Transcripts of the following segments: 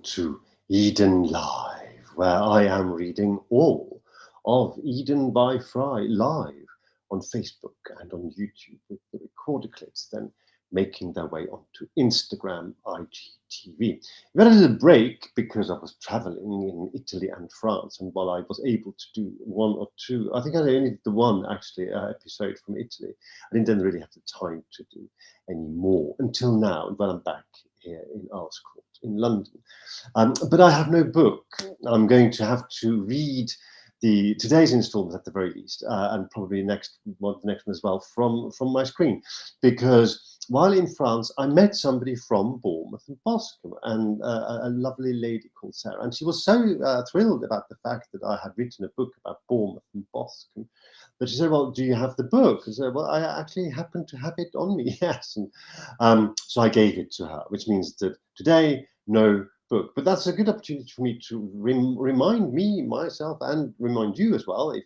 to Eden Live, where I am reading all of Eden by FREI live on Facebook and on YouTube with the recorder clips then making their way onto Instagram, IGTV. We had a little break because I was traveling in Italy and France, and while I was able to do one or two, I think I only did the one actually episode from Italy, I didn't then really have the time to do any more until now, when I'm back here in Earl's Court in London. But I have no book. I'm going to have to read today's instalment at the very least, and probably the next one as well from my screen, because while in France, I met somebody from Bournemouth and Boscombe, and a lovely lady called Sarah, and she was so thrilled about the fact that I had written a book about Bournemouth and Boscombe that she said, "Well, do you have the book?" I said, "Well, I actually happen to have it on me, yes." And so I gave it to her, which means that today, no book. But that's a good opportunity for me to remind myself, and remind you as well, if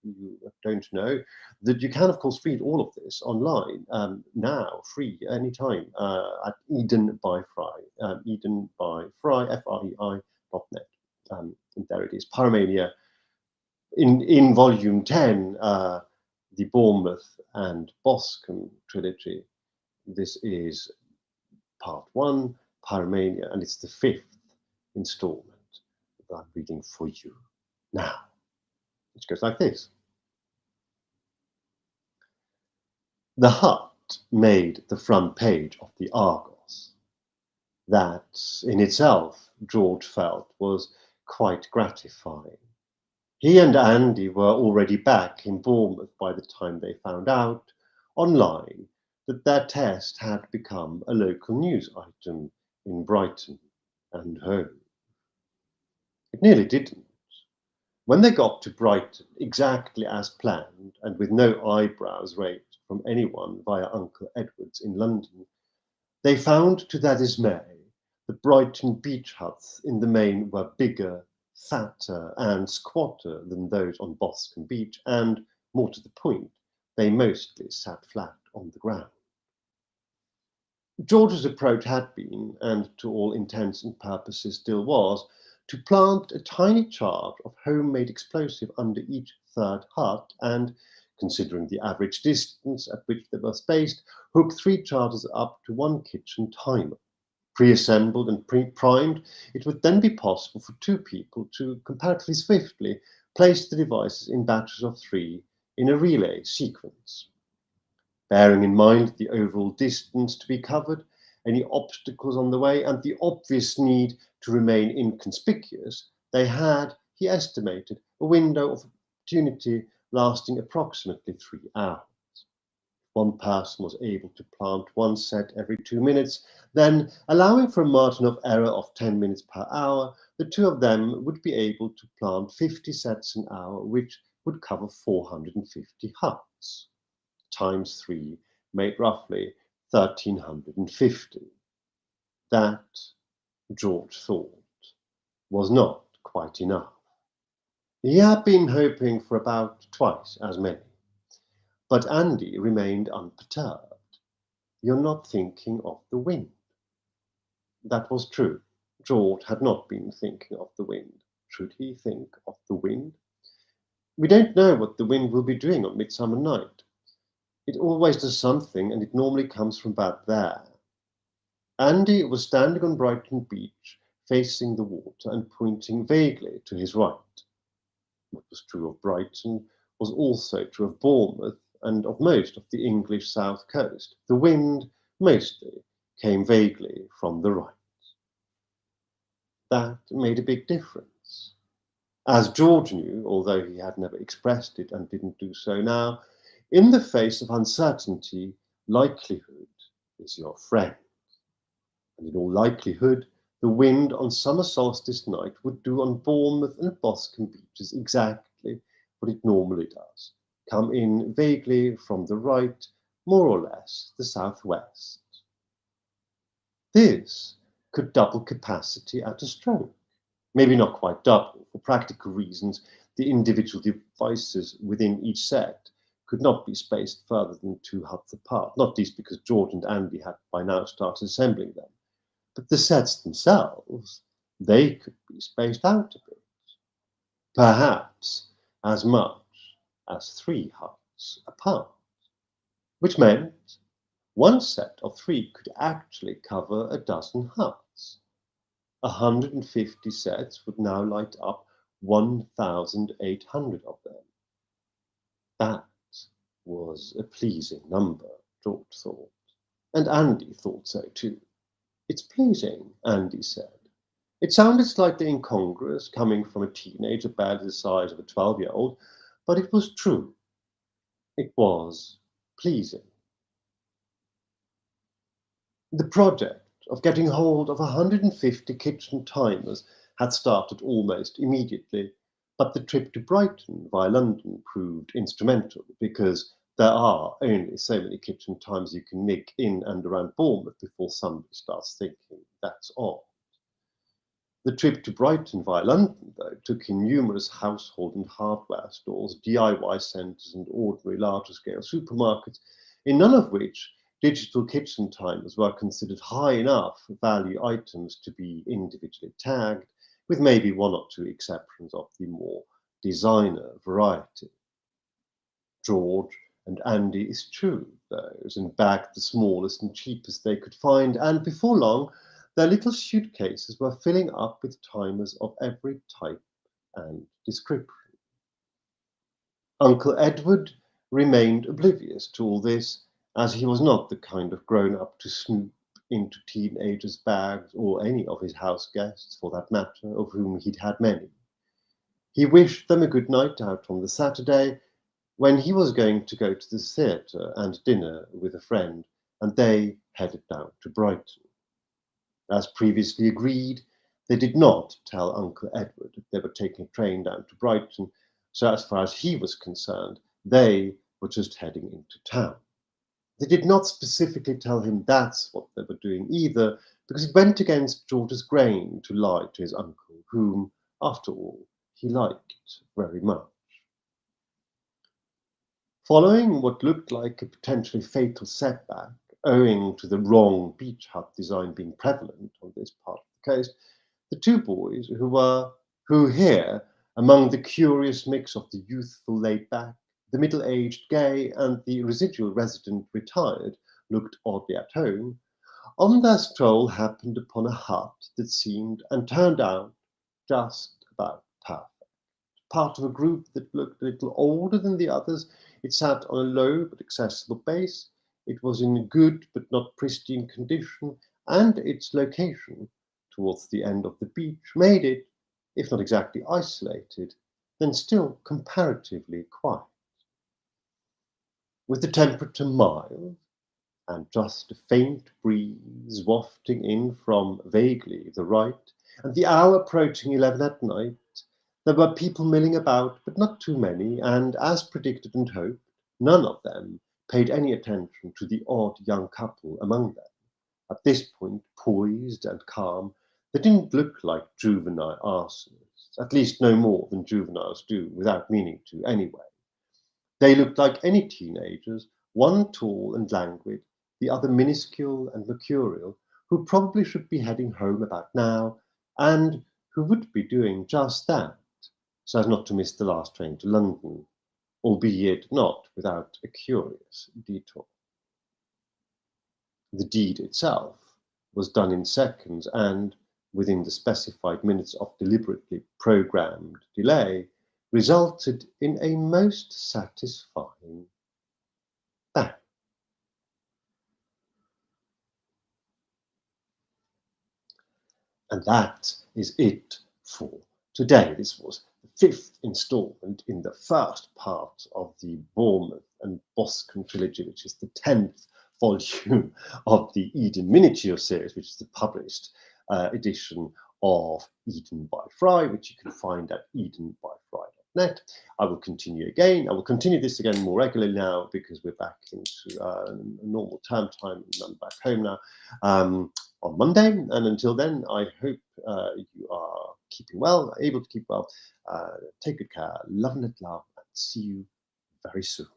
you don't know, that you can, of course, read all of this online now, free, anytime, at Eden by FREI, Eden by FREI, FREI.net. And there it is, Pyromania, in volume 10, the Bournemouth and Boscombe Trilogy. This is part 1, Pyromania, and it's the 5th installment that I'm reading for you now, which goes like this. The hut made the front page of the Argos. That, in itself, George felt, was quite gratifying. He and Andy were already back in Bournemouth by the time they found out, online, that their test had become a local news item in Brighton and Hove. It nearly didn't. When they got to Brighton, exactly as planned, and with no eyebrows raised from anyone via Uncle Edward's in London, they found to their dismay that Brighton beach huts in the main were bigger, fatter, and squatter than those on Boscombe Beach, and, more to the point, they mostly sat flat on the ground. George's approach had been, and to all intents and purposes still was, to plant a tiny charge of homemade explosive under each third hut and, considering the average distance at which they were spaced, hook 3 charges up to one kitchen timer. Pre-assembled and pre-primed, it would then be possible for 2 people to, comparatively swiftly, place the devices in batches of 3 in a relay sequence. Bearing in mind the overall distance to be covered, any obstacles on the way, and the obvious need to remain inconspicuous, they had, he estimated, a window of opportunity lasting approximately 3 hours. One person was able to plant 1 set every 2 minutes, then, allowing for a margin of error of 10 minutes per hour, the 2 of them would be able to plant 50 sets an hour, which would cover 450 huts. Times 3 made roughly 1,350. That, George thought, was not quite enough. He had been hoping for about twice as many. But Andy remained unperturbed. "You're not thinking of the wind." That was true. George had not been thinking of the wind. Should he think of the wind? "We don't know what the wind will be doing on Midsummer Night. It always does something, and it normally comes from about there." Andy was standing on Brighton Beach, facing the water and pointing vaguely to his right. What was true of Brighton was also true of Bournemouth and of most of the English south coast. The wind, mostly, came vaguely from the right. That made a big difference. As George knew, although he had never expressed it and didn't do so now, in the face of uncertainty, likelihood is your friend. And in all likelihood, the wind on summer solstice night would do on Bournemouth and Boscombe beaches exactly what it normally does. Come in vaguely from the right, more or less the southwest. This could double capacity at a stroke. Maybe not quite double. For practical reasons, the individual devices within each set could not be spaced further than 2 huts apart, not least because George and Andy had by now started assembling them. But the sets themselves, they could be spaced out a bit, perhaps as much as 3 huts apart, which meant one set of 3 could actually cover a dozen huts. 150 sets would now light up 1,800 of them. That was a pleasing number, George thought, and Andy thought so too. It's pleasing, Andy said. It sounded slightly incongruous coming from a teenager barely the size of a 12-year-old, but it was true. It was pleasing. The project of getting hold of 150 kitchen timers had started almost immediately, but the trip to Brighton via London proved instrumental because there are only so many kitchen timers you can nick in and around Bournemouth before somebody starts thinking that's odd. The trip to Brighton via London, though, took in numerous household and hardware stores, DIY centres and ordinary larger-scale supermarkets, in none of which digital kitchen timers were considered high enough value items to be individually tagged, with maybe 1 or 2 exceptions of the more designer variety. George and Andy eschewed those and bagged the smallest and cheapest they could find, and before long their little suitcases were filling up with timers of every type and description. Uncle Edward remained oblivious to all this, as he was not the kind of grown-up to snoop into teenagers' bags, or any of his house guests, for that matter, of whom he'd had many. He wished them a good night out on the Saturday, when he was going to go to the theatre and dinner with a friend, and they headed down to Brighton. As previously agreed, they did not tell Uncle Edward that they were taking a train down to Brighton, so as far as he was concerned, they were just heading into town. They did not specifically tell him that's what they were doing either, because it went against George's grain to lie to his uncle, whom, after all, he liked very much. Following what looked like a potentially fatal setback, owing to the wrong beach hut design being prevalent on this part of the coast, the 2 boys who here, among the curious mix of the youthful laid-back, the middle-aged gay, and the residual resident retired, looked oddly at home, on their stroll happened upon a hut that seemed and turned out just about perfect. Part of a group that looked a little older than the others, it sat on a low but accessible base. It was in good but not pristine condition, and its location, towards the end of the beach, made it, if not exactly isolated, then still comparatively quiet. With the temperature mild, and just a faint breeze wafting in from vaguely the right, and the hour approaching 11 at night, there were people milling about, but not too many, and, as predicted and hoped, none of them paid any attention to the odd young couple among them. At this point, poised and calm, they didn't look like juvenile arsonists, at least no more than juveniles do, without meaning to anyway. They looked like any teenagers, one tall and languid, the other minuscule and mercurial, who probably should be heading home about now, and who would be doing just that, so as not to miss the last train to London, albeit not without a curious detour. The deed itself was done in seconds, and, within the specified minutes of deliberately programmed delay, resulted in a most satisfying bang. And that is it for today. This was the 5th instalment in the first part of the Bournemouth and Boscombe Trilogy, which is the 10th volume of the Eden Miniature series, which is the published edition of Eden by FREI, which you can find at edenbyfrei.net. I will continue again. I will continue this again more regularly now because we're back into normal term time and I'm back home now on Monday. And until then, I hope you are keeping well, able to keep well. Take good care, love and let love, and see you very soon.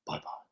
Bye-bye.